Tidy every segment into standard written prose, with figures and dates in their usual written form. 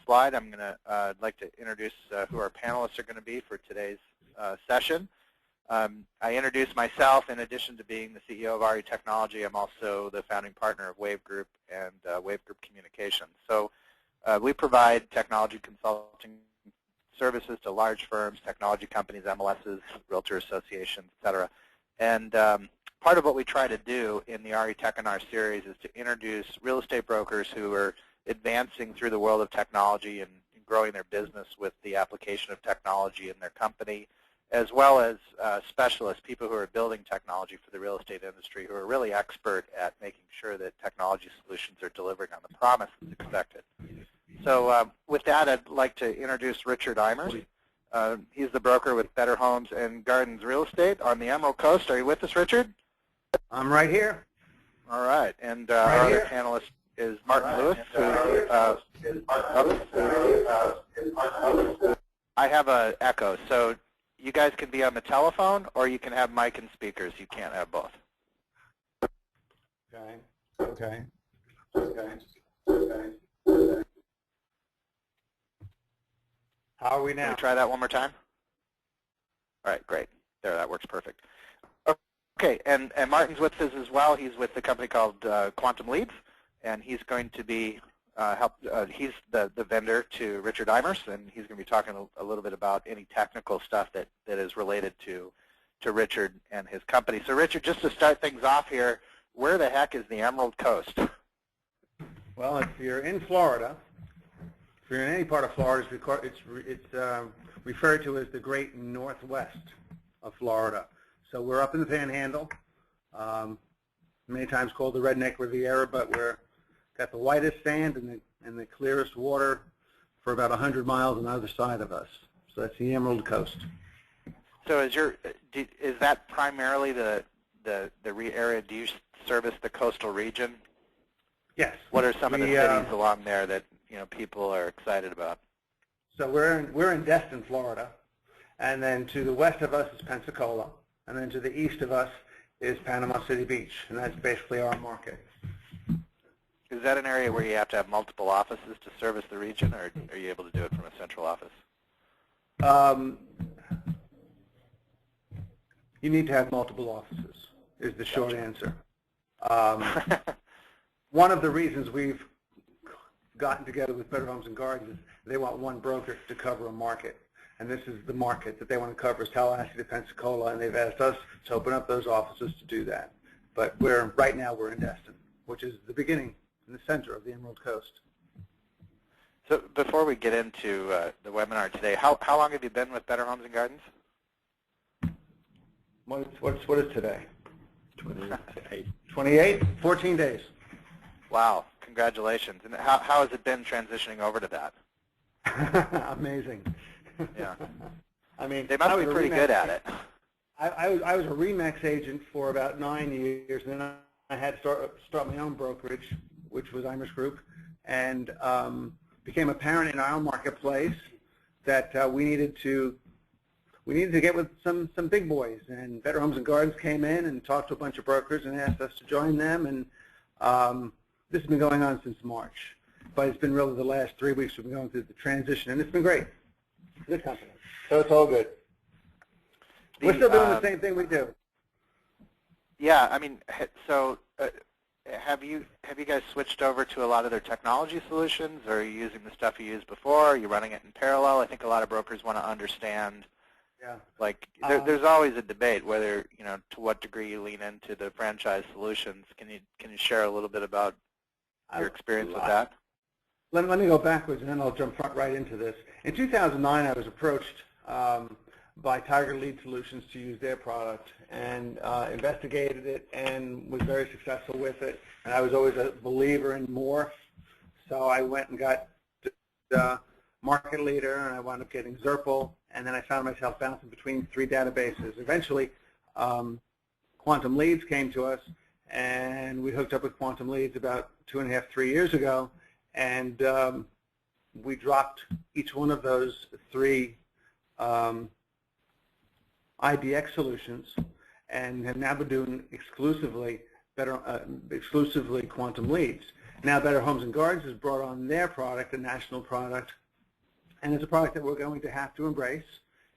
slide, I'd like to introduce who our panelists are going to be for today's session. I introduce myself. In addition to being the CEO of RETechnology, I'm also the founding partner of Wave Group and Wave Group Communications. So we provide technology consulting services to large firms, technology companies, MLSs, realtor associations, et cetera. And part of what we try to do in the RETechinar series is to introduce real estate brokers who are advancing through the world of technology and growing their business with the application of technology in their company, as well as specialists, people who are building technology for the real estate industry, who are really expert at making sure that technology solutions are delivering on the promise that's expected. So with that, I'd like to introduce Richard Eimers. He's the broker with Better Homes and Gardens Real Estate on the Emerald Coast. Are you with us, Richard? I'm right here. All right. And our other panelist is Martin Luus. I have an echo, so you guys can be on the telephone or you can have mic and speakers. You can't have both. Okay. How are we now? Can we try that one more time? All right, great. There, that works perfect. Okay, and Martin's with us as well. He's with a company called Quantum Leads, and he's going to be he's the vendor to Richard Eimers, and he's going to be talking a little bit about any technical stuff that is related to Richard and his company. So Richard, just to start things off here, where the heck is the Emerald Coast? Well, if you're in Florida, if you're in any part of Florida, it's referred to as the Great Northwest of Florida. So we're up in the Panhandle, many times called the Redneck Riviera, but we're got the whitest sand and the clearest water for about 100 miles on either side of us. So that's the Emerald Coast. So is that primarily the area? Do you service the coastal region? Yes. What are some of the cities along there that people are excited about? So we're in Destin, Florida, and then to the west of us is Pensacola, and then to the east of us is Panama City Beach, and that's basically our market. Is that an area where you have to have multiple offices to service the region, or are you able to do it from a central office? You need to have multiple offices, is the short answer. One of the reasons we've gotten together with Better Homes and Gardens is they want one broker to cover a market. And this is the market that they want to cover is Tallahassee to Pensacola, and they've asked us to open up those offices to do that. But right now we're in Destin, which is the beginning in the center of the Emerald Coast. So before we get into the webinar today, how long have you been with Better Homes and Gardens? What is today? 28, 14 days. Wow, congratulations. And how has it been transitioning over to that? Amazing. Yeah. I mean, they must be pretty good at it. I was a RE/MAX agent for about 9 years, and then I had to start my own brokerage, which was Eimers Group, and became apparent in our marketplace that we needed to get with some big boys. And Better Homes and Gardens came in and talked to a bunch of brokers and asked us to join them, and this has been going on since March. But it's been really the last 3 weeks we've been going through the transition, and it's been great. Good company. So it's all good. We're still doing the same thing we do. Yeah, I mean, so have you guys switched over to a lot of their technology solutions, or are you using the stuff you used before? Are you running it in parallel? I think a lot of brokers want to understand. Yeah. Like, there's always a debate whether, to what degree you lean into the franchise solutions. Can you share a little bit about your experience with that? Let me go backwards, and then I'll jump right into this. In 2009, I was approached by Tiger Lead Solutions to use their product, and investigated it and was very successful with it. And I was always a believer in more, so I went and got the market leader, and I wound up getting Zerpal, and then I found myself bouncing between 3 databases. Eventually, Quantum Leads came to us, and we hooked up with Quantum Leads about 2.5, 3 years ago, and we dropped each one of those 3 IDX solutions, and have now been doing exclusively Quantum Leads. Now Better Homes and Gardens has brought on their product, a national product, and it's a product that we're going to have to embrace,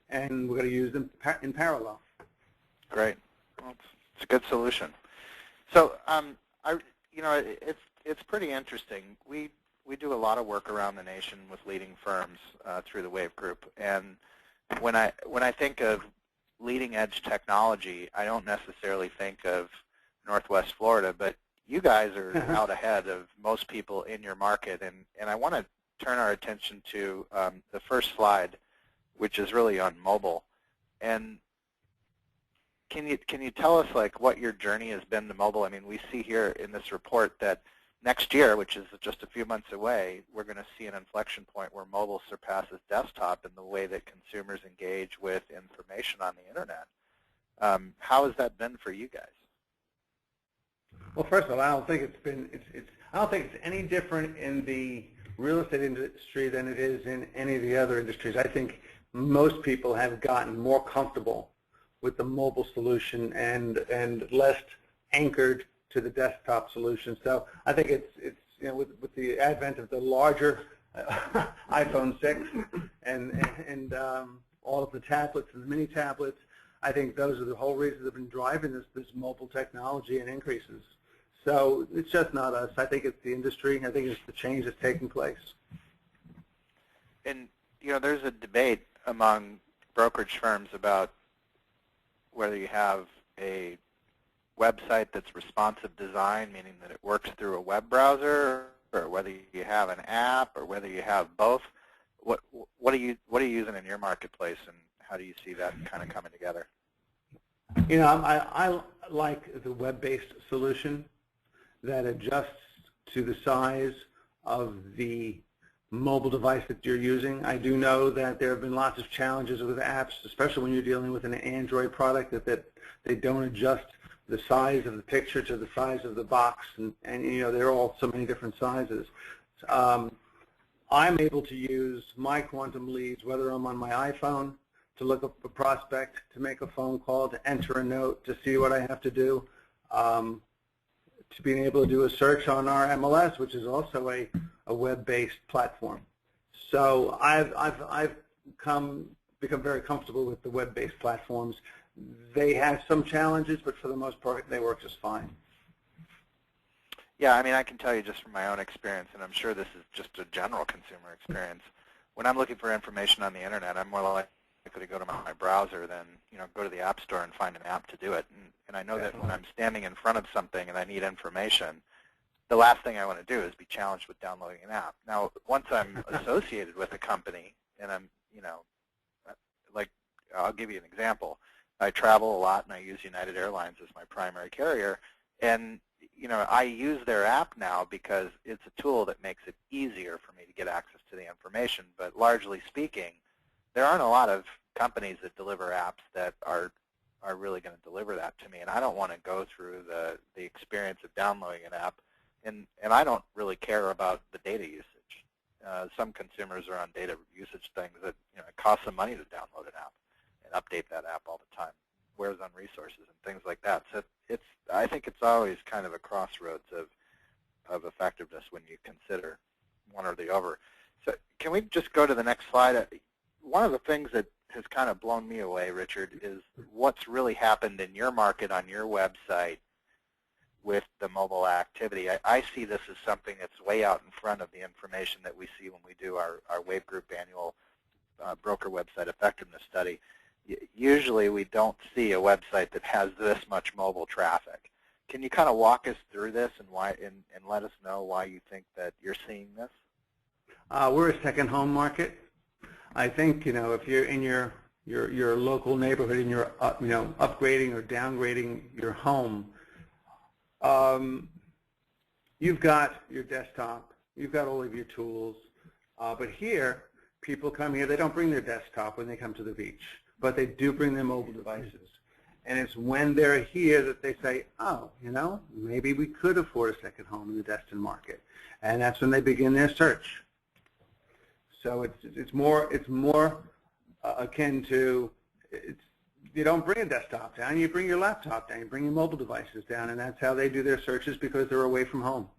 and we're going to use them in parallel. Great. Well, it's a good solution. So, it's pretty interesting. We do a lot of work around the nation with leading firms through the WAVE group, and when I think of leading edge technology, I don't necessarily think of Northwest Florida, but you guys are out ahead of most people in your market, and I want to turn our attention to the first slide, which is really on mobile. And can you tell us like what your journey has been to mobile? I mean, we see here in this report that next year, which is just a few months away, we're going to see an inflection point where mobile surpasses desktop in the way that consumers engage with information on the internet. How has that been for you guys? Well, first of all, I don't think I don't think it's any different in the real estate industry than it is in any of the other industries. I think most people have gotten more comfortable with the mobile solution and less anchored to the desktop solution. So I think it's with the advent of the larger iPhone 6 and all of the tablets and the mini tablets, I think those are the whole reasons that have been driving this mobile technology and increases. So it's just not us. I think it's the industry. I think it's the change that's taking place. And there's a debate among brokerage firms about whether you have a website that's responsive design, meaning that it works through a web browser, or whether you have an app, or whether you have both. What are you using in your marketplace, and how do you see that kind of coming together? I like the web-based solution that adjusts to the size of the mobile device that you're using. I do know that there have been lots of challenges with apps, especially when you're dealing with an Android product, that they don't adjust the size of the picture to the size of the box, and they're all so many different sizes. I'm able to use my quantum leads, whether I'm on my iPhone, to look up a prospect, to make a phone call, to enter a note, to see what I have to do, to being able to do a search on our MLS, which is also a web-based platform. So I've become very comfortable with the web-based platforms. They have some challenges, but for the most part, they work just fine. Yeah, I mean, I can tell you just from my own experience, and I'm sure this is just a general consumer experience. When I'm looking for information on the internet, I'm more likely to go to my browser than go to the App Store and find an app to do it. And I know that when I'm standing in front of something and I need information, the last thing I want to do is be challenged with downloading an app. Now, once I'm associated with a company, and I'm, like, I'll give you an example. I travel a lot, and I use United Airlines as my primary carrier, and I use their app now because it's a tool that makes it easier for me to get access to the information. But largely speaking, there aren't a lot of companies that deliver apps that are really going to deliver that to me, and I don't want to go through the experience of downloading an app, and I don't really care about the data usage. Some consumers are on data usage things that it costs them money to download an app and update that app all the time, wears on resources and things like that. So I think it's always kind of a crossroads of effectiveness when you consider one or the other. So can we just go to the next slide? One of the things that has kind of blown me away, Richard, is what's really happened in your market on your website with the mobile activity. I see this as something that's way out in front of the information that we see when we do our WAVE Group annual broker website effectiveness study. Usually we don't see a website that has this much mobile traffic. Can you kind of walk us through this and let us know why you think that you're seeing this? We're a second home market. I think if you're in your local neighborhood and you're upgrading or downgrading your home, you've got your desktop, you've got all of your tools, but here people come here, they don't bring their desktop when they come to the beach, but they do bring their mobile devices. And it's when they're here that they say, oh, maybe we could afford a second home in the Destin market. And that's when they begin their search. So it's more akin to, you don't bring a desktop down, you bring your laptop down, you bring your mobile devices down, and that's how they do their searches because they're away from home.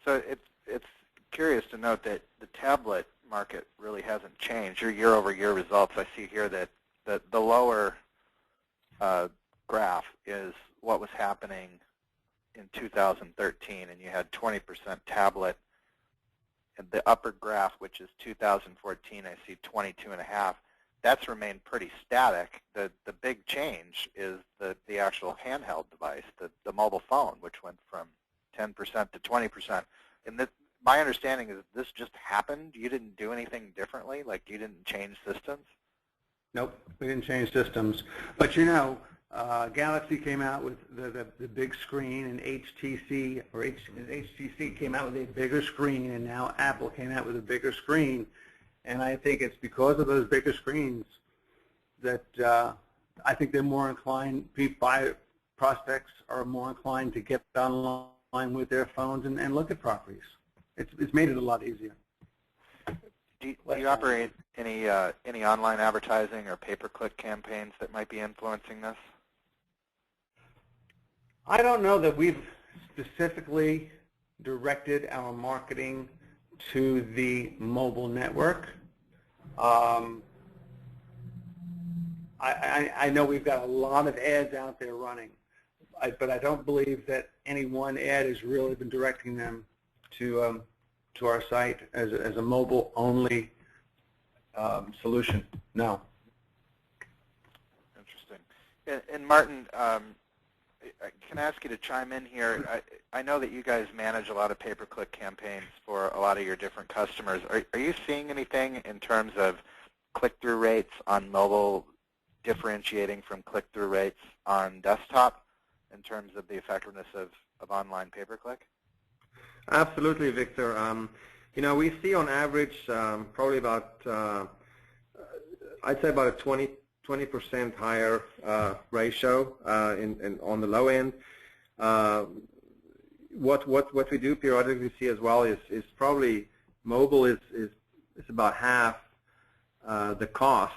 So it's curious to note that the tablet market really hasn't changed. Your year-over-year results, I see here that the lower graph is what was happening in 2013, and you had 20% tablet. And the upper graph, which is 2014, I see 22.5. That's remained pretty static. The big change is the actual handheld device, the mobile phone, which went from 10% to 20%. And my understanding is this just happened. You didn't do anything differently, like you didn't change systems? Nope, we didn't change systems. But you know, Galaxy came out with the big screen, and HTC came out with a bigger screen, and now Apple came out with a bigger screen. And I think it's because of those bigger screens that I think they're more inclined, prospects are more inclined to get online with their phones and look at properties. It's made it a lot easier. Do you operate any online advertising or pay-per-click campaigns that might be influencing this? I don't know that we've specifically directed our marketing to the mobile network. I know we've got a lot of ads out there running, but I don't believe that any one ad has really been directing them to our site as a mobile-only solution. No. Interesting. And Martin, can I ask you to chime in here? I know that you guys manage a lot of pay-per-click campaigns for a lot of your different customers. Are you seeing anything in terms of click-through rates on mobile differentiating from click-through rates on desktop in terms of the effectiveness of online pay-per-click? Absolutely, Victor. You know, we see on average probably about, I'd say about a 20% higher ratio on the low end. What we do periodically see as well is probably mobile is about half the cost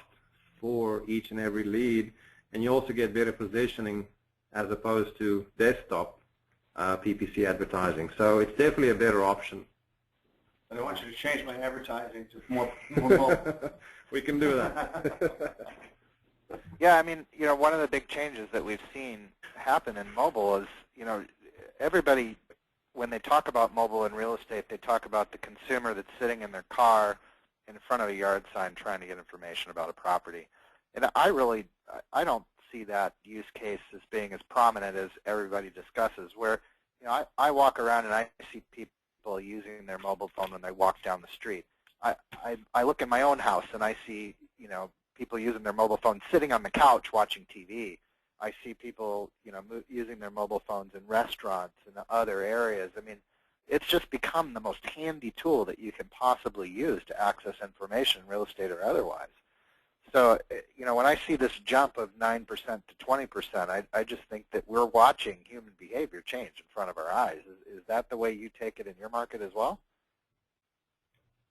for each and every lead, and you also get better positioning as opposed to desktop PPC advertising. So it's definitely a better option. And I want you to change my advertising to more mobile. We can do that. Yeah, I mean, you know, one of the big changes that we've seen happen in mobile is, you know, everybody, when they talk about mobile in real estate, they talk about the consumer that's sitting in their car in front of a yard sign trying to get information about a property. And I don't see that use case as being as prominent as everybody discusses, where, you know, I walk around and I see people using their mobile phone when they walk down the street. I look in my own house and I see, you know, people using their mobile phones sitting on the couch watching TV. I see people, you know, using their mobile phones in restaurants and other areas. I mean, it's just become the most handy tool that you can possibly use to access information, real estate or otherwise. So, you know, when I see this jump of 9% to 20%, I just think that we're watching human behavior change in front of our eyes. Is that the way you take it in your market as well?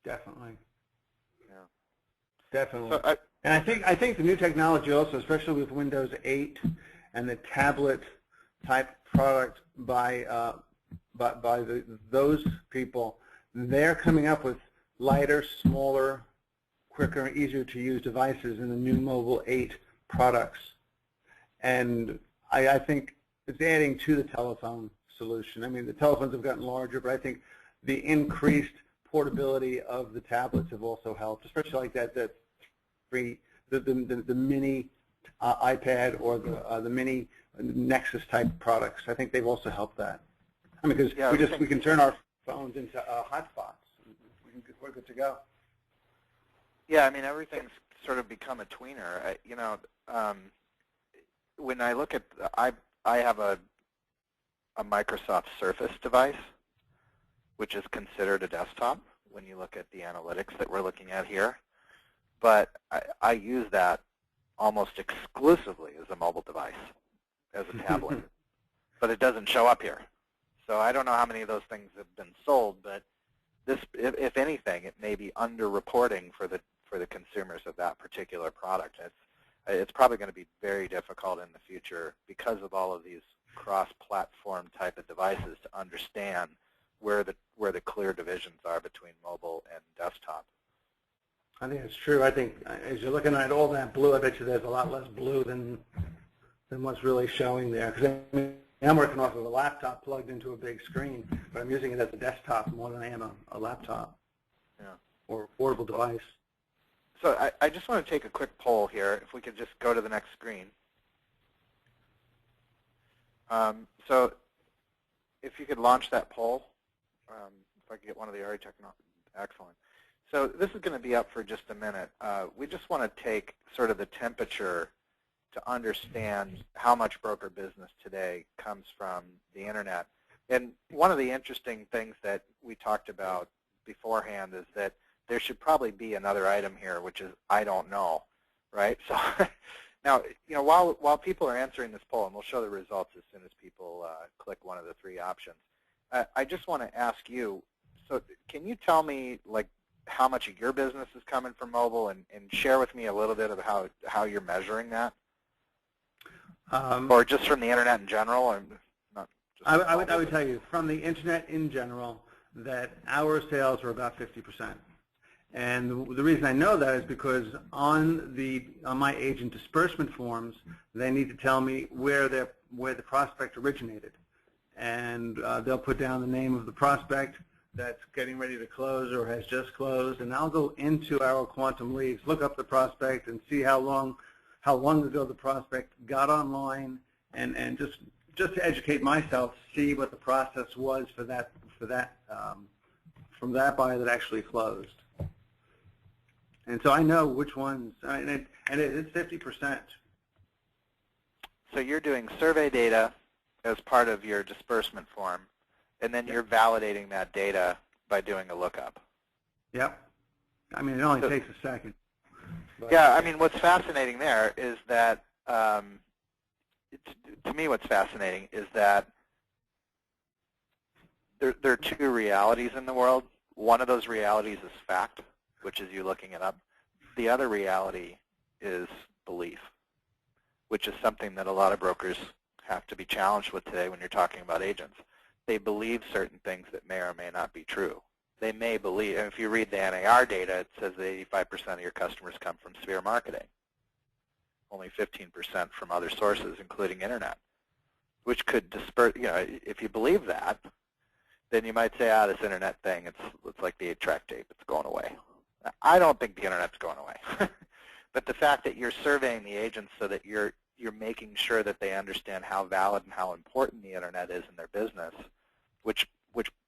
Definitely. Yeah. Definitely. So and I think the new technology also, especially with Windows 8 and the tablet type product by those people, they're coming up with lighter, smaller, quicker, easier to use devices in the new Mobile 8 products. And I think it's adding to the telephone solution. I mean, the telephones have gotten larger, but I think the increased portability of the tablets have also helped, especially like the mini iPad or the mini Nexus type products. I think they've also helped that. I mean, because we can turn our phones into hotspots. We're good to go. Yeah, I mean, everything's sort of become a tweener. You know, when I look at, I have a Microsoft Surface device, which is considered a desktop when you look at the analytics that we're looking at here. But I use that almost exclusively as a mobile device, as a tablet. But it doesn't show up here. So I don't know how many of those things have been sold, but this, if anything, it may be underreporting for the consumers of that particular product. It's probably going to be very difficult in the future because of all of these cross-platform type of devices to understand where the clear divisions are between mobile and desktop. I think it's true. I think as you're looking at all that blue, I bet you there's a lot less blue than what's really showing there. Because I'm working off of a laptop plugged into a big screen, but I'm using it as a desktop more than I am a laptop, Yeah. or a portable device. So I just want to take a quick poll here. If we could just go to the next screen. So if you could launch that poll, if I could get one of the RETechinar, excellent. So this is going to be up for just a minute. We just want to take sort of the temperature to understand how much broker business today comes from the Internet. And one of the interesting things that we talked about beforehand is that there should probably be another item here, which is I don't know, right? So now, while people are answering this poll, and we'll show the results as soon as people click one of the three options, I just want to ask you, so can you tell me, like, how much of your business is coming from mobile, and share with me a little bit of how you're measuring that? Or just from the Internet in general? Or not just I would tell you, from the Internet in general, that our sales are about 50%. And the reason I know that is because on my agent disbursement forms, they need to tell me where the prospect originated. And they'll put down the name of the prospect that's getting ready to close or has just closed, and I'll go into our quantum leads, look up the prospect, and see how long ago the prospect got online, and just to educate myself, see what the process was for that from that buyer that actually closed. And so I know which ones, and it's 50%. So you're doing survey data as part of your disbursement form, and then you're validating that data by doing a lookup. Yep. I mean, it only takes a second. Yeah, I mean, what's fascinating there is that, to me what's fascinating is that there are two realities in the world. One of those realities is fact, which is you looking it up. The other reality is belief, which is something that a lot of brokers have to be challenged with today when you're talking about agents. They believe certain things that may or may not be true. They may believe, and if you read the NAR data, it says that 85% of your customers come from sphere marketing, only 15% from other sources, including Internet, which could disperse, if you believe that, then you might say, this Internet thing, it's like the 8-track tape, it's going away. I don't think the Internet's going away. But the fact that you're surveying the agents so that you're making sure that they understand how valid and how important the Internet is in their business, which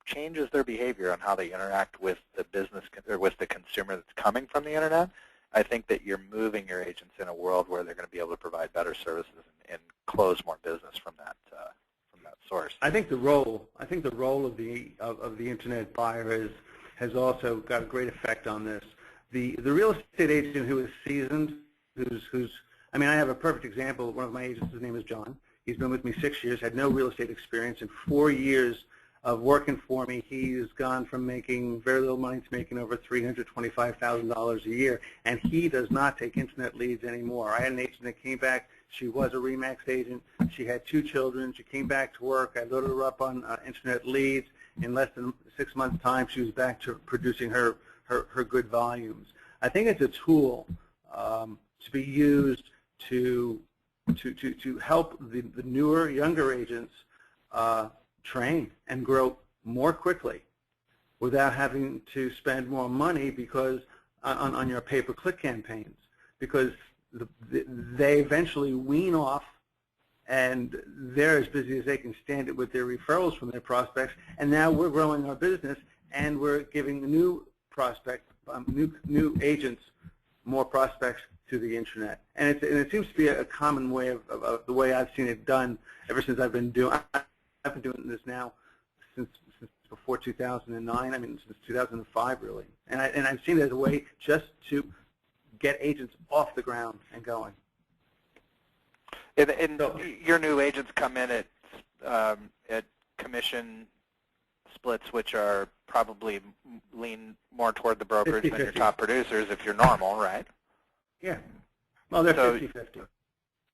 changes their behavior on how they interact with the business or with the consumer that's coming from the Internet, I think that you're moving your agents in a world where they're going to be able to provide better services and close more business from that source. I think the role of the Internet buyer has also got a great effect on this. The real estate agent who is seasoned, I mean, I have a perfect example. One of my agents, his name is John. He's been with me 6 years, had no real estate experience. In 4 years of working for me, he's gone from making very little money to making over $325,000 a year, and he does not take Internet leads anymore. I had an agent that came back. She was a RE/MAX agent. She had 2 children. She came back to work. I loaded her up on Internet leads. In less than 6 months' time, she was back to producing her good volumes. I think it's a tool to be used to help the newer, younger agents train and grow more quickly without having to spend more money because on your pay-per-click campaigns, because they eventually wean off and they're as busy as they can stand it with their referrals from their prospects, and now we're growing our business and we're giving the new new agents more prospects to the Internet. And it seems to be a common way of the way I've seen it done ever since I've been doing this now since before 2009. I mean, since 2005 really. And I've seen it as a way just to get agents off the ground and going. And your new agents come in at commission splits, which are probably lean more toward the brokerage 50/50. than your top producers if you're normal, right? Yeah. Well, they're 50/50.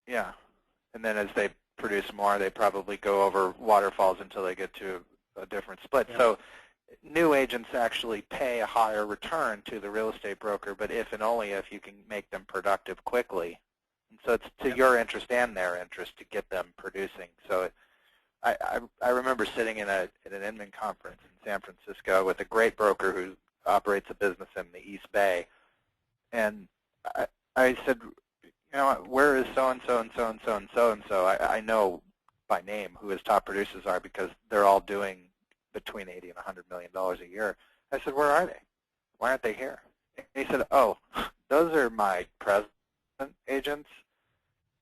Yeah. And then as they produce more, they probably go over waterfalls until they get to a different split. Yeah. So new agents actually pay a higher return to the real estate broker, but if and only if you can make them productive quickly. And so it's to your interest and their interest to get them producing. So I remember sitting at an Inman conference in San Francisco with a great broker who operates a business in the East Bay, and I said, you know, where is so-and-so and so-and-so and so-and-so? I know by name who his top producers are because they're all doing between $80 and $100 million a year. I said, where are they? Why aren't they here? And he said, oh, those are my present agents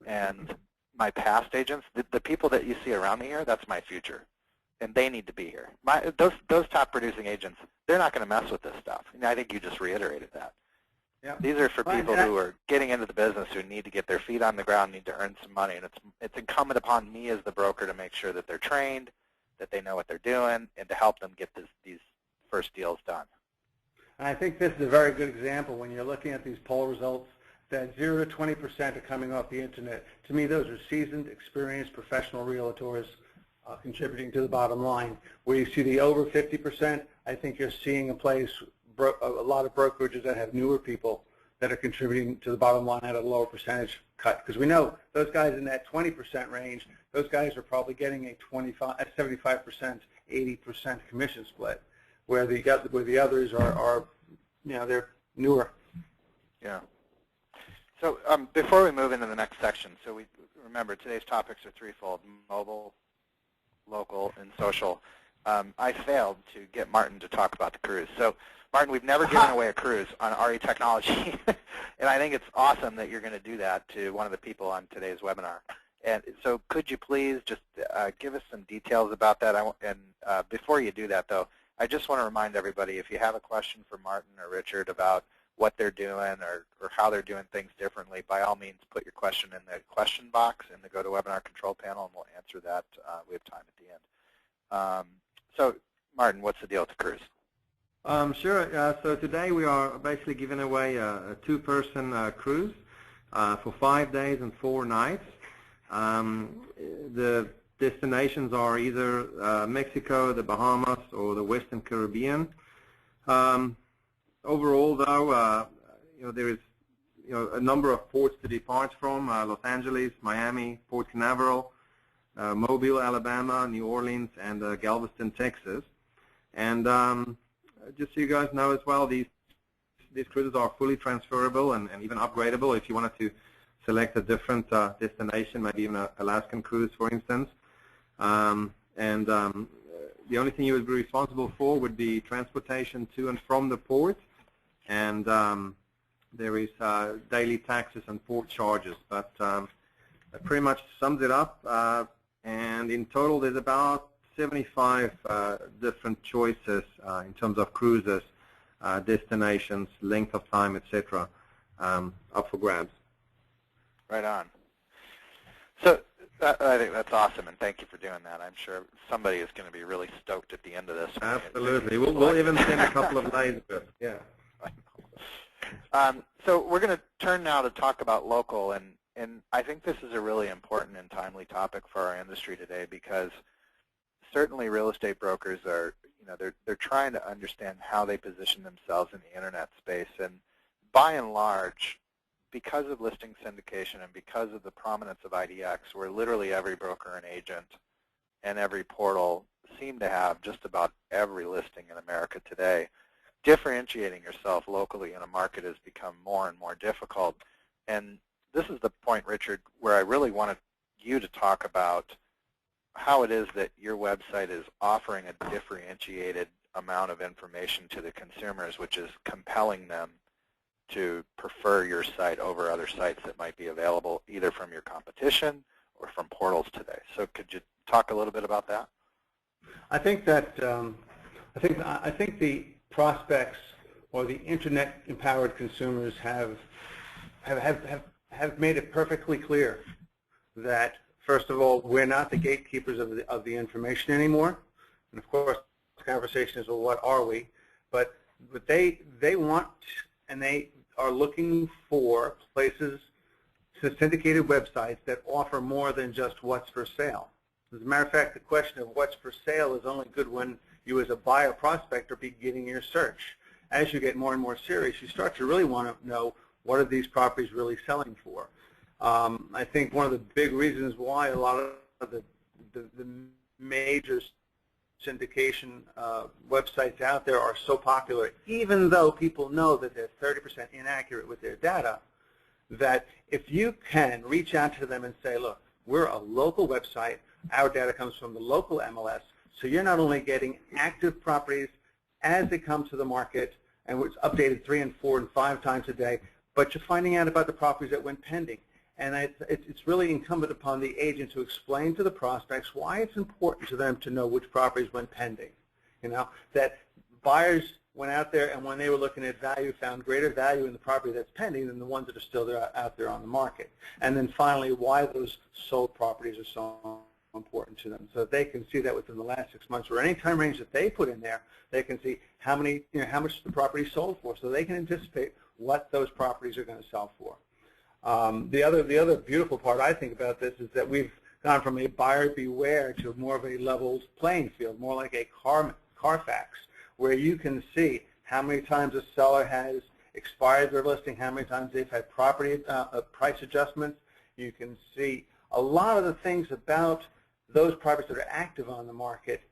and my past agents. The people that you see around me here, that's my future, and they need to be here. Those top producing agents, they're not going to mess with this stuff. And I think you just reiterated that. Yeah. These are for people who are getting into the business, who need to get their feet on the ground, need to earn some money, and it's incumbent upon me as the broker to make sure that they're trained, that they know what they're doing, and to help them get these first deals done. And I think this is a very good example when you're looking at these poll results that 0 to 20% are coming off the internet. To me, those are seasoned, experienced, professional realtors contributing to the bottom line. Where you see the over 50%, I think you're seeing a lot of brokerages that have newer people that are contributing to the bottom line at a lower percentage cut. Because we know those guys in that 20% range, those guys are probably getting a 75%, 80% commission split, where the others are you know, they're newer. Yeah. So before we move into the next section, so we remember today's topics are threefold: mobile, local, and social. I failed to get Martin to talk about the cruise. So Martin, we've never given away a cruise on RETechnology, and I think it's awesome that you're going to do that to one of the people on today's webinar. And so could you please just give us some details about that? And before you do that, though, I just want to remind everybody, if you have a question for Martin or Richard about what they're doing or how they're doing things differently, by all means put your question in the question box in the GoToWebinar control panel, and we'll answer that. We have time at the end. So Martin, what's the deal with the cruise? Sure. So today we are basically giving away a two-person cruise for 5 days and 4 nights. The destinations are either Mexico, the Bahamas, or the Western Caribbean. Overall, though, you know, there is a number of ports to depart from: Los Angeles, Miami, Port Canaveral, Mobile, Alabama, New Orleans, and Galveston, Texas. And just so you guys know as well, these cruises are fully transferable and even upgradable if you wanted to select a different destination, maybe even an Alaskan cruise, for instance. The only thing you would be responsible for would be transportation to and from the port, and there is daily taxes and port charges. But that pretty much sums it up. And in total, there's about 75 different choices in terms of cruises, destinations, length of time, etc., up for grabs. Right on. So I think that's awesome, and thank you for doing that. I'm sure somebody is going to be really stoked at the end of this. Absolutely. We'll even send a couple of days. Yeah. So we're going to turn now to talk about local, and I think this is a really important and timely topic for our industry today, because certainly real estate brokers are, they're trying to understand how they position themselves in the internet space, and by and large, because of listing syndication and because of the prominence of IDX, where literally every broker and agent and every portal seem to have just about every listing in America today, differentiating yourself locally in a market has become more and more difficult. And this is the point, Richard, where I really wanted you to talk about how it is that your website is offering a differentiated amount of information to the consumers, which is compelling them to prefer your site over other sites that might be available either from your competition or from portals today. So could you talk a little bit about that? I think that I think the prospects or the internet-empowered consumers have made it perfectly clear that, first of all, we're not the gatekeepers of the information anymore. And of course, the conversation is, well, what are we? But they want, and they are looking for places, syndicated websites that offer more than just what's for sale. As a matter of fact, the question of what's for sale is only good when you as a buyer prospect are beginning your search. As you get more and more serious, you start to really want to know what are these properties really selling for. I think one of the big reasons why a lot of the major syndication websites out there are so popular, even though people know that they're 30% inaccurate with their data, that if you can reach out to them and say, look, we're a local website, our data comes from the local MLS, so you're not only getting active properties as they come to the market, and it's updated 3 and 4 and 5 times a day, but you're finding out about the properties that went pending. And it's really incumbent upon the agent to explain to the prospects why it's important to them to know which properties went pending. You know, that buyers went out there and when they were looking at value, found greater value in the property that's pending than the ones that are still there, out there on the market. And then finally, why those sold properties are so important to them, so that they can see that within the last 6 months or any time range that they put in there, they can see how many, how much the property sold for, so they can anticipate what those properties are going to sell for. The other beautiful part I think about this is that we've gone from a buyer beware to more of a leveled playing field, more like a Carfax, where you can see how many times a seller has expired their listing, how many times they've had property price adjustments. You can see a lot of the things about those properties that are active on the market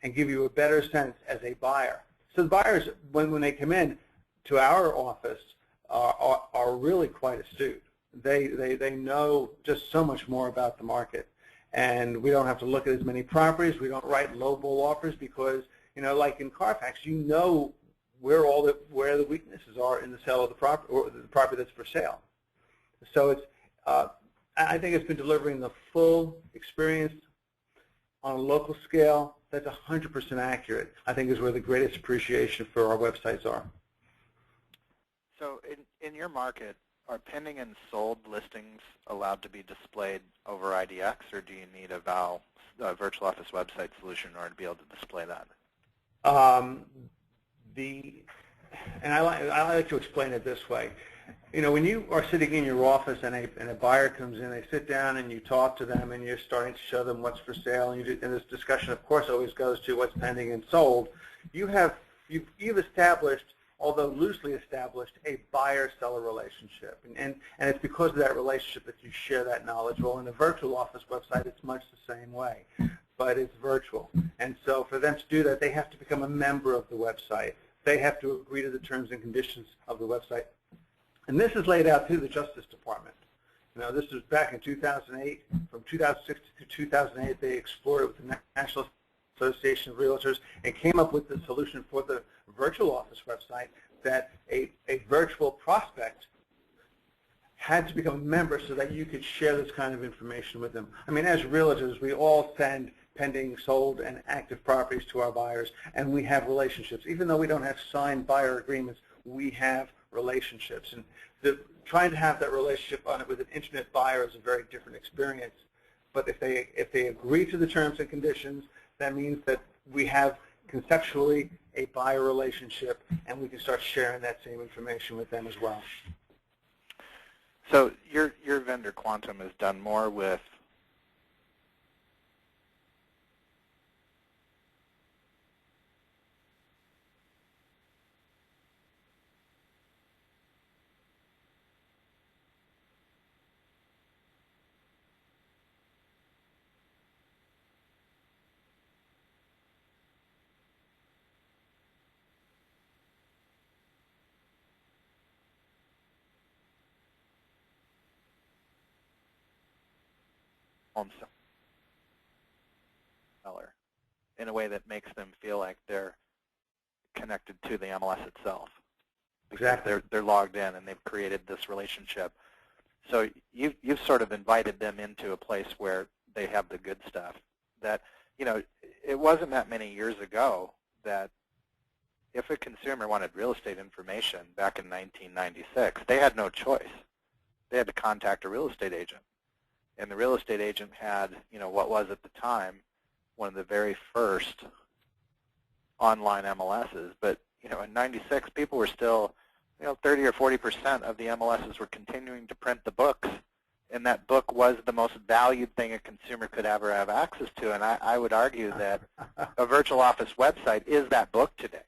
and give you a better sense as a buyer. So the buyers, when they come in to our office, are really quite astute. They know just so much more about the market, and we don't have to look at as many properties. We don't write lowball offers because, like in Carfax, you know where the weaknesses are in the sale of the property or the property that's for sale. So it's I think it's been delivering the full experience on a local scale that's 100% accurate. I think is where the greatest appreciation for our websites are. So in your market, are pending and sold listings allowed to be displayed over IDX, or do you need a virtual office website solution in order to be able to display that? And I like to explain it this way. When you are sitting in your office and a buyer comes in, they sit down and you talk to them and you're starting to show them what's for sale, and this discussion, of course, always goes to what's pending and sold. You've established, although loosely established, a buyer-seller relationship. And it's because of that relationship that you share that knowledge. Well, in a virtual office website, it's much the same way, but it's virtual. And so for them to do that, they have to become a member of the website. They have to agree to the terms and conditions of the website. And this is laid out through the Justice Department. This was back in 2008. From 2006 to 2008, they explored it with the National Association of Realtors and came up with the solution for the virtual office website that a virtual prospect had to become a member so that you could share this kind of information with them. I mean, as realtors, we all send pending, sold, and active properties to our buyers, and we have relationships. Even though we don't have signed buyer agreements, we have relationships. And trying to have that relationship on it with an internet buyer is a very different experience. But if they agree to the terms and conditions, that means that we have conceptually a buyer relationship, and we can start sharing that same information with them as well. So your vendor, Quantum, has done more with home seller in a way that makes them feel like they're connected to the MLS itself. Exactly. They're logged in and they've created this relationship. So you've sort of invited them into a place where they have the good stuff. That, it wasn't that many years ago that if a consumer wanted real estate information back in 1996, they had no choice. They had to contact a real estate agent. And the real estate agent had, what was at the time one of the very first online MLSs. But, in 96, people were still, 30 or 40% of the MLSs were continuing to print the books and that book was the most valued thing a consumer could ever have access to. And I would argue that a virtual office website is that book today.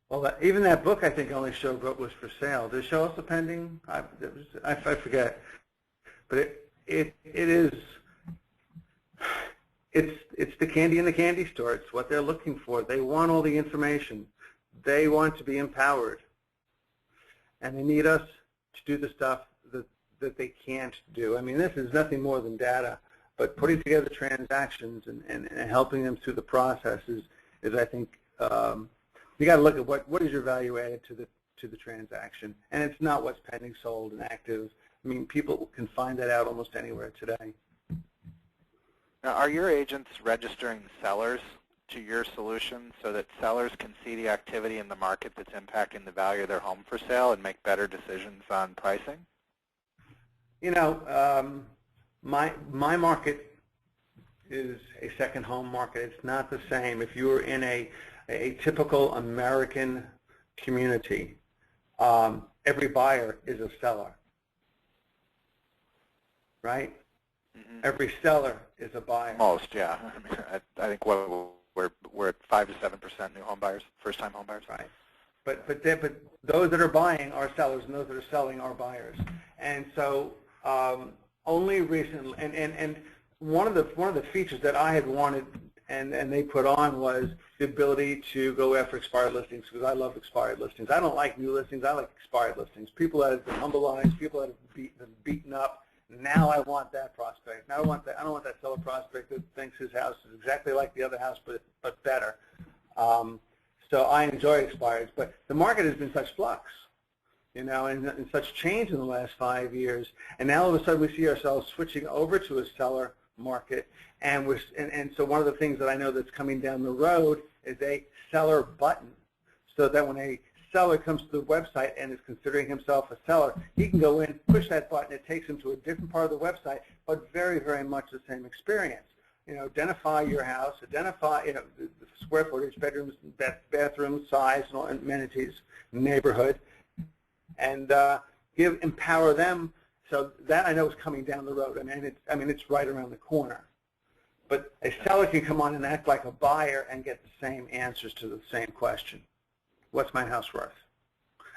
Well, even that book, I think, only showed what was for sale. Did it show us the pending? I forget. But it's the candy in the candy store. It's what they're looking for. They want all the information. They want to be empowered. And they need us to do the stuff that they can't do. I mean, this is nothing more than data, but putting together transactions and helping them through the process is I think, you got to look at what is your value added to the transaction, and it's not what's pending, sold, and active. I mean, people can find that out almost anywhere today. Now, are your agents registering sellers to your solution so that sellers can see the activity in the market that's impacting the value of their home for sale and make better decisions on pricing? You know, my market is a second home market. It's not the same. If you were in a typical American community, every buyer is a seller, right? Mm-hmm. Every seller is a buyer. Most, yeah. I mean, I think we're at 5 to 7% new home buyers, first-time home buyers. Right. But those that are buying are sellers, and those that are selling are buyers. And so only recently, and one of the features that I had wanted and they put on was the ability to go after expired listings, because I love expired listings. I don't like new listings. I like expired listings. People that have been humbleized, people that have been beaten up. Now I want that prospect. Now I don't want that seller prospect that thinks his house is exactly like the other house, but better. So I enjoy expireds, but the market has been such flux, you know, and such change in the last 5 years, and now all of a sudden we see ourselves switching over to a seller market, and so one of the things that I know that's coming down the road is a seller button, so that when a seller comes to the website and is considering himself a seller, he can go in, push that button, it takes him to a different part of the website, but very, very much the same experience. You know, identify your house, identify, you know, the square footage, bedrooms, bathroom size, and amenities, neighborhood, and empower them. So that I know is coming down the road. I mean, it's right around the corner. But a seller can come on and act like a buyer and get the same answers to the same question. What's my house worth?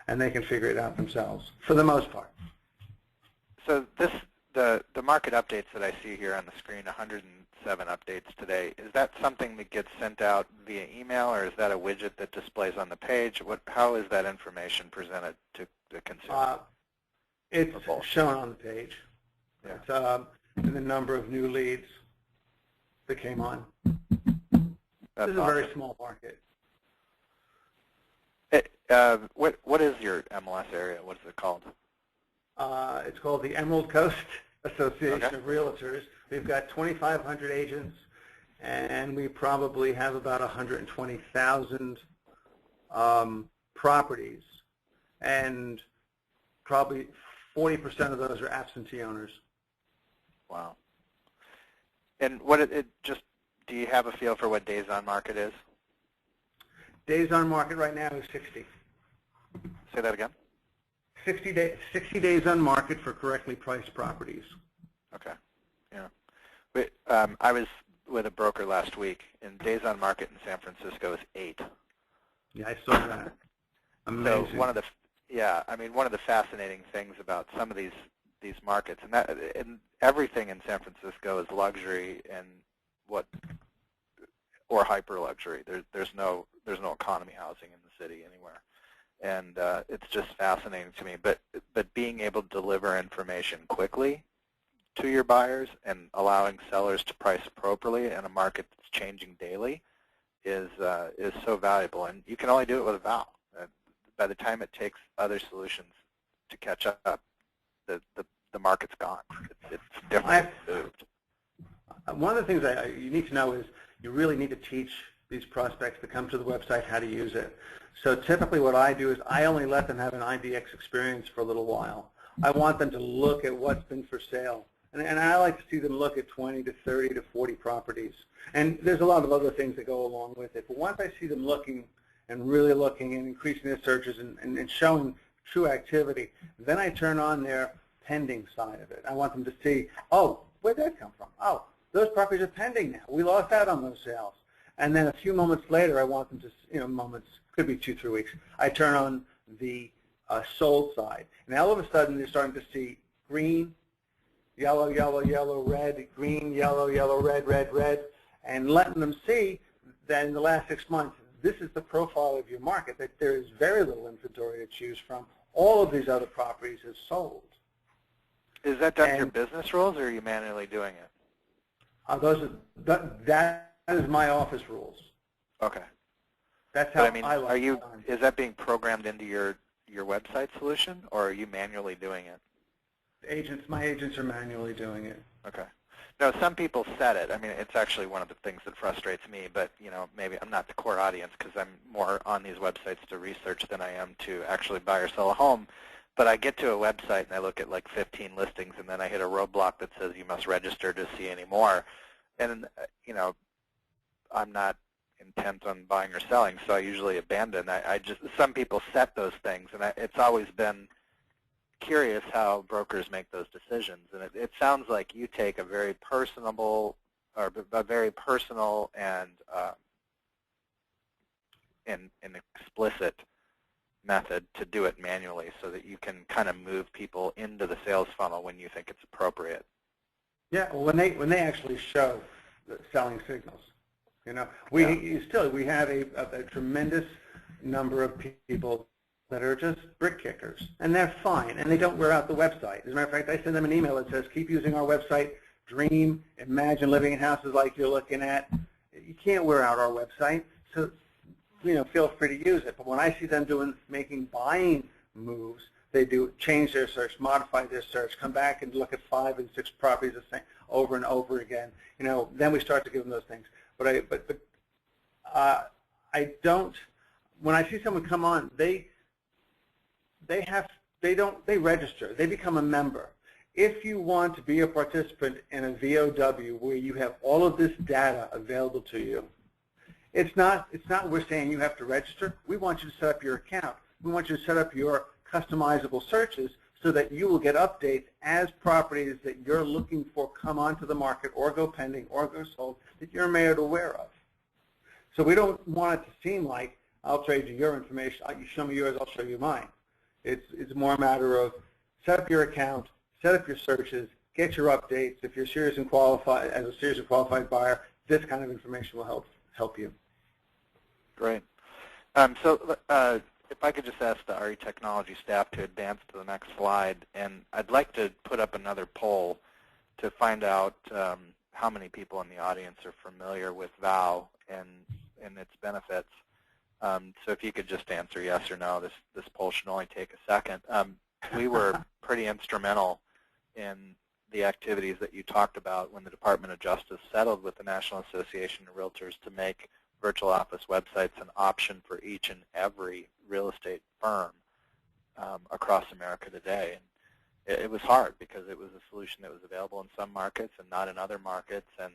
And they can figure it out themselves, for the most part. So the market updates that I see here on the screen, 107 updates today, is that something that gets sent out via email, or is that a widget that displays on the page? How is that information presented to the consumer? It's shown on the page. Yeah. It's in the number of new leads that came on. That's this is a very small market. What is your MLS area? What is it called? It's called the Emerald Coast Association Okay. of Realtors. We've got 2,500 agents, and we probably have about 120,000 properties, and probably 40% of those are absentee owners. Wow. And do you have a feel for what days on market is? Days on market right now is 60. Say that again? 60 days on market for correctly priced properties. Okay. Yeah. I was with a broker last week, and days on market in San Francisco is 8. Yeah, I saw that. Amazing. So one of the fascinating things about some of these markets, and everything in San Francisco is luxury and or hyper luxury. There's no economy housing in the city anywhere, and it's just fascinating to me. But being able to deliver information quickly to your buyers and allowing sellers to price appropriately in a market that's changing daily is so valuable. And you can only do it with a VAL. By the time it takes other solutions to catch up, the market's gone. It's definitely moved. One of the things you need to know is you really need to teach these prospects that come to the website how to use it. So typically what I do is I only let them have an IDX experience for a little while. I want them to look at what's been for sale. And I like to see them look at 20 to 30 to 40 properties. And there's a lot of other things that go along with it. But once I see them looking and really looking and increasing their searches and showing true activity, then I turn on their pending side of it. I want them to see, oh, where'd that come from? Oh, those properties are pending now. We lost out on those sales. And then a few moments later, I want them to, moments, could be 2-3 weeks, I turn on the sold side. And all of a sudden, they're starting to see green, yellow, yellow, yellow, red, green, yellow, yellow, red, red, red, and letting them see that in the last 6 months, this is the profile of your market, that there is very little inventory to choose from. All of these other properties have sold. Is that done through business rules, or are you manually doing it? That is my office rules. Okay. That's how but, I mean, I like it. Is that being programmed into your website solution, or are you manually doing it? My agents are manually doing it. Okay. No, some people set it. I mean, it's actually one of the things that frustrates me, but, maybe I'm not the core audience because I'm more on these websites to research than I am to actually buy or sell a home. But I get to a website and I look at like 15 listings, and then I hit a roadblock that says you must register to see any more. And, I'm not intent on buying or selling, so I usually abandon. Some people set those things, and it's always been curious how brokers make those decisions. And it sounds like you take a very personable, or a very personal and an explicit method to do it manually, so that you can kind of move people into the sales funnel when you think it's appropriate. Yeah, well, when they actually show the selling signals, we have a tremendous number of people that are just brick kickers, and they're fine, and they don't wear out the website. As a matter of fact, I send them an email that says, keep using our website, dream, imagine living in houses like you're looking at. You can't wear out our website, so feel free to use it. But when I see them making buying moves, they do change their search, modify their search, come back and look at 5 and 6 properties the same over and over again. Then we start to give them those things. But I don't. When I see someone come on, they register. They become a member. If you want to be a participant in a VOW where you have all of this data available to you, it's not we're saying you have to register. We want you to set up your account. We want you to set up your customizable searches so that you will get updates as properties that you're looking for come onto the market or go pending or go sold that you're made aware of. So we don't want it to seem like I'll trade you your information. You show me yours, I'll show you mine. It's more a matter of set up your account, set up your searches, get your updates. If you're serious and qualified, as a serious and qualified buyer, this kind of information will help you. Great. If I could just ask the RETechnology staff to advance to the next slide, and I'd like to put up another poll to find out how many people in the audience are familiar with VOW and its benefits. So if you could just answer yes or no, this poll should only take a second. We were pretty instrumental in the activities that you talked about when the Department of Justice settled with the National Association of Realtors to make virtual office websites an option for each and every real estate firm across America today. And it was hard because it was a solution that was available in some markets and not in other markets, and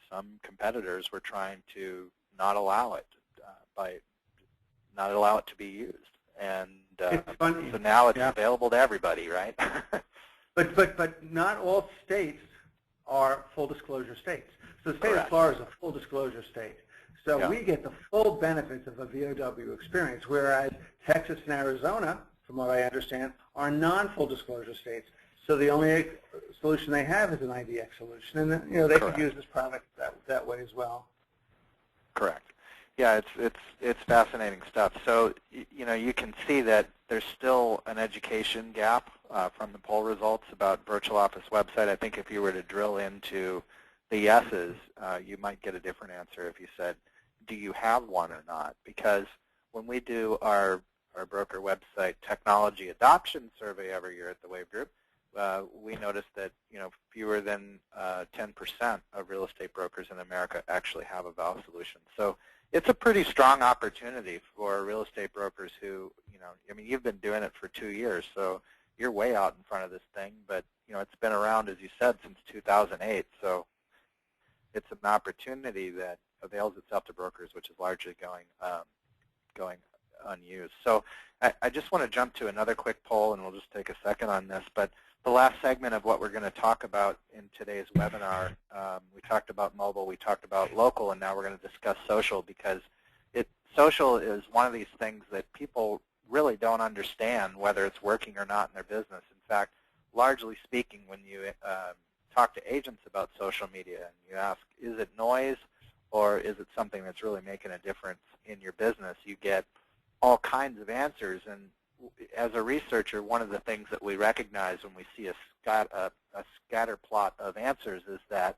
some competitors were trying to not allow it to be used. And so now it's available to everybody, right? But not all states are full disclosure states. So the state of Florida is a full disclosure state. So we get the full benefits of a VOW experience, whereas Texas and Arizona, from what I understand, are non-full disclosure states. So the only solution they have is an IDX solution, and they could use this product that way as well. Correct. Yeah, it's fascinating stuff. So you can see that there's still an education gap from the poll results about virtual office website. I think if you were to drill into the yeses, you might get a different answer if you said, do you have one or not? Because when we do our broker website technology adoption survey every year at the Wave Group, we noticed that fewer than 10% of real estate brokers in America actually have a VOW solution. So it's a pretty strong opportunity for real estate brokers who, I mean, you've been doing it for 2 years, so you're way out in front of this thing, but it's been around, as you said, since 2008. So it's an opportunity that avails itself to brokers, which is largely going unused. So I just want to jump to another quick poll, and we'll just take a second on this. But the last segment of what we're going to talk about in today's webinar, we talked about mobile, we talked about local, and now we're going to discuss social, because social is one of these things that people really don't understand whether it's working or not in their business. In fact, largely speaking, when you talk to agents about social media and you ask, is it noise or is it something that's really making a difference in your business, you get all kinds of answers. And as a researcher, one of the things that we recognize when we see a scatter plot of answers is that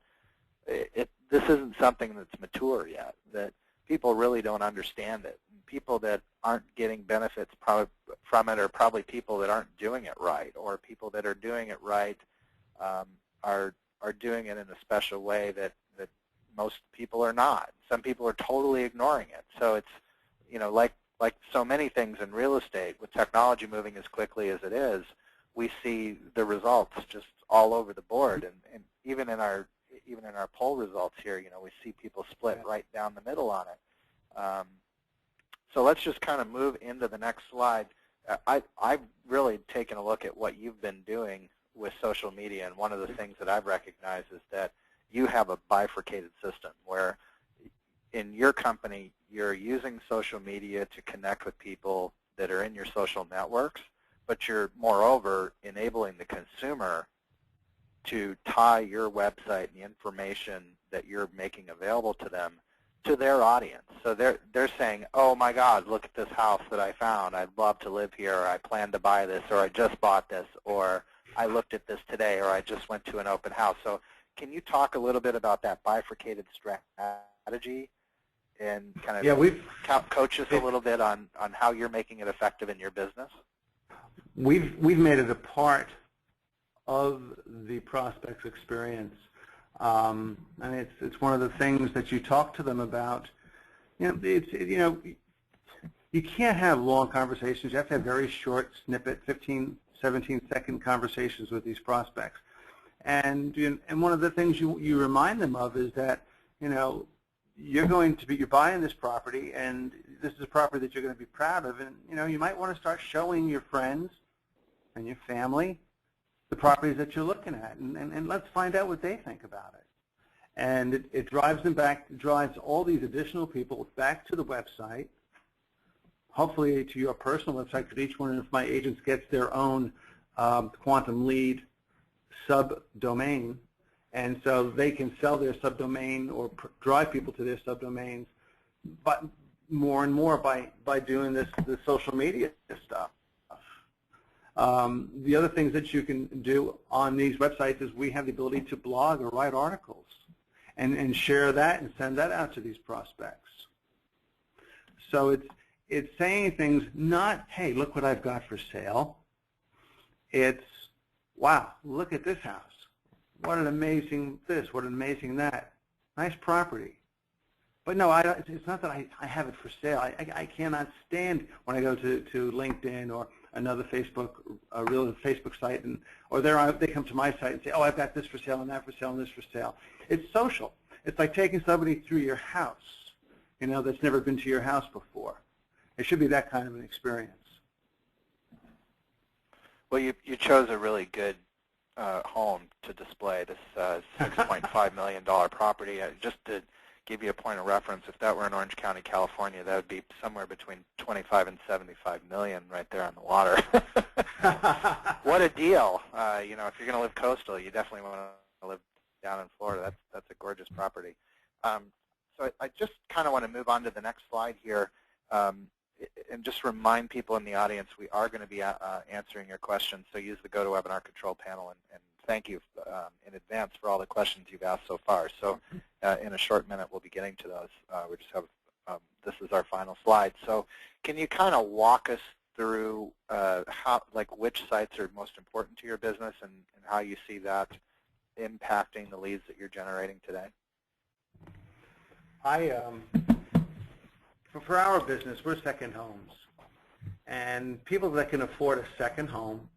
this isn't something that's mature yet, that people really don't understand it. People that aren't getting benefits from it are probably people that aren't doing it right, or people that are doing it right are doing it in a special way that most people are not. Some people are totally ignoring it. So it's, like so many things in real estate, with technology moving as quickly as it is, we see the results just all over the board. And even in our poll results here, we see people split right down the middle on it. So let's just kind of move into the next slide. I've really taken a look at what you've been doing with social media, and one of the things that I've recognized is that you have a bifurcated system where in your company you're using social media to connect with people that are in your social networks, but you're moreover enabling the consumer to tie your website and the information that you're making available to them to their audience. So they're saying, oh my God, look at this house that I found. I'd love to live here, or I plan to buy this, or I just bought this, or I looked at this today, or I just went to an open house. So can you talk a little bit about that bifurcated strategy and kind of coach us a little bit on how you're making it effective in your business? We've made it a part of the prospect's experience. And it's one of the things that you talk to them about. You can't have long conversations. You have to have very short snippet, 15, 17-second conversations with these prospects. And one of the things you remind them of is that you're buying this property, and this is a property that you're going to be proud of, and you might want to start showing your friends and your family the properties that you're looking at, and let's find out what they think about it. And it drives them back, drives all these additional people back to the website, hopefully to your personal website, because each one of my agents gets their own quantum lead subdomain, and so they can sell their subdomain or drive people to their subdomains, but more and more by doing this social media stuff. The other things that you can do on these websites is we have the ability to blog or write articles and share that and send that out to these prospects. So it's saying things not, hey, look what I've got for sale. It's, wow, look at this house. What an amazing this, what an amazing that. Nice property. But no, it's not that I have it for sale. I cannot stand when I go to LinkedIn or another Facebook, a real Facebook site, or they come to my site and say, oh, I've got this for sale and that for sale and this for sale. It's social. It's like taking somebody through your house, that's never been to your house before. It should be that kind of an experience. Well, you chose a really good home to display this $6.5 million property. Just to give you a point of reference, if that were in Orange County, California, that would be somewhere between 25 and 75 million right there on the water. What a deal! If you're going to live coastal, you definitely want to live down in Florida. That's a gorgeous property. So I just kind of want to move on to the next slide here, and just remind people in the audience we are going to be answering your questions. So use the GoToWebinar control panel, and thank you in advance for all the questions you've asked so far. So in a short minute, we'll be getting to those. We just have this is our final slide. So can you kind of walk us through which sites are most important to your business and how you see that impacting the leads that you're generating today? For our business, we're second homes, and people that can afford a second home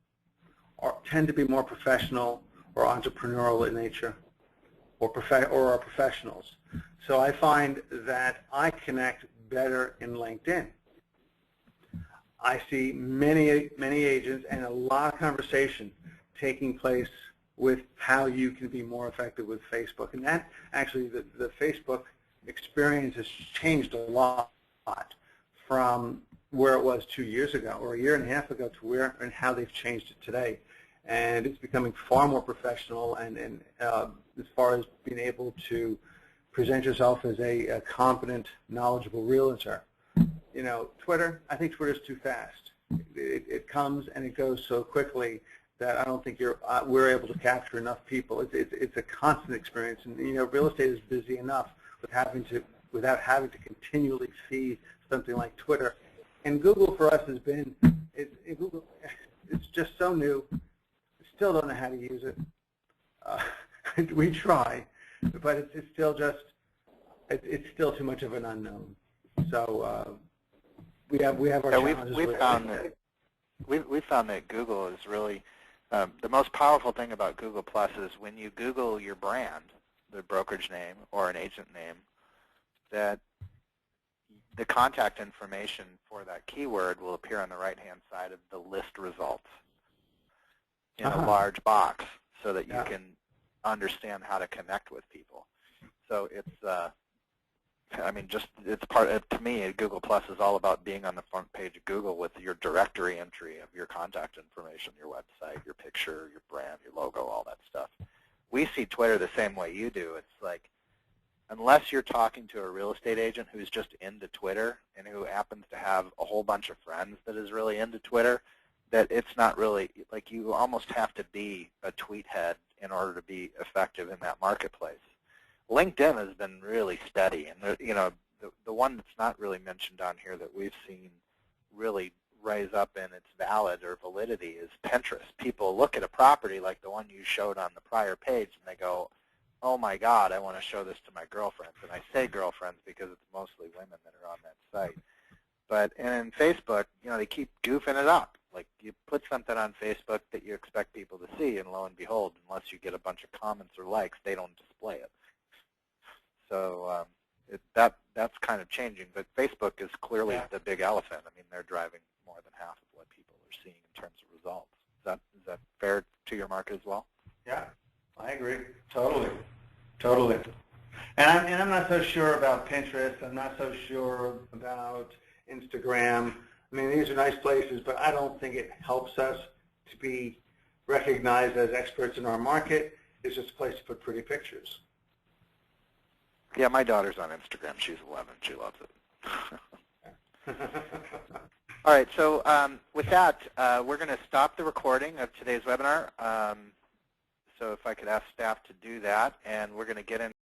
tend to be more professional or entrepreneurial in nature, or are professionals. So I find that I connect better in LinkedIn. I see many agents and a lot of conversation taking place with how you can be more effective with Facebook. And that actually, the Facebook experience has changed a lot from where it was 2 years ago or a year and a half ago to where and how they've changed it today. And it's becoming far more professional, and as far as being able to present yourself as a competent, knowledgeable realtor. You know, Twitter, I think Twitter's too fast. It comes and it goes so quickly that I don't think we're able to capture enough people. It's a constant experience, and you know, real estate is busy enough without having to continually feed something like Twitter. And Google for us has been, it's just so new. Still don't know how to use it. We try, but it's still too much of an unknown. So we have our challenges. We found that Google is really the most powerful thing about Google Plus is when you Google your brand, the brokerage name or an agent name, that the contact information for that keyword will appear on the right-hand side of the list results in a large box, so that you can understand how to connect with people. So it's, I mean, it's to me, Google Plus is all about being on the front page of Google with your directory entry of your contact information, your website, your picture, your brand, your logo, all that stuff. We see Twitter the same way you do. It's like, unless you're talking to a real estate agent who's just into Twitter and who happens to have a whole bunch of friends that is really into Twitter, that it's not really, like, you almost have to be a tweet head in order to be effective in that marketplace. LinkedIn has been really steady, and you know, the one that's not really mentioned on here that we've seen really rise up in its validity is Pinterest. People look at a property like the one you showed on the prior page, and they go, oh my God, I want to show this to my girlfriends. And I say girlfriends because it's mostly women that are on that site. But in Facebook, you know, they keep goofing it up. Like, you put something on Facebook that you expect people to see, and lo and behold, unless you get a bunch of comments or likes, they don't display it. So that's kind of changing. But Facebook is clearly the big elephant. I mean, they're driving more than half of what people are seeing in terms of results. Is that fair to your market as well? Yeah, I agree. Totally. And I'm not so sure about Pinterest. I'm not so sure about Instagram. I mean, these are nice places, but I don't think it helps us to be recognized as experts in our market. It's just a place to put pretty pictures. Yeah, my daughter's on Instagram. She's 11. She loves it. All right, so with that, we're going to stop the recording of today's webinar. So if I could ask staff to do that, and we're going to get in.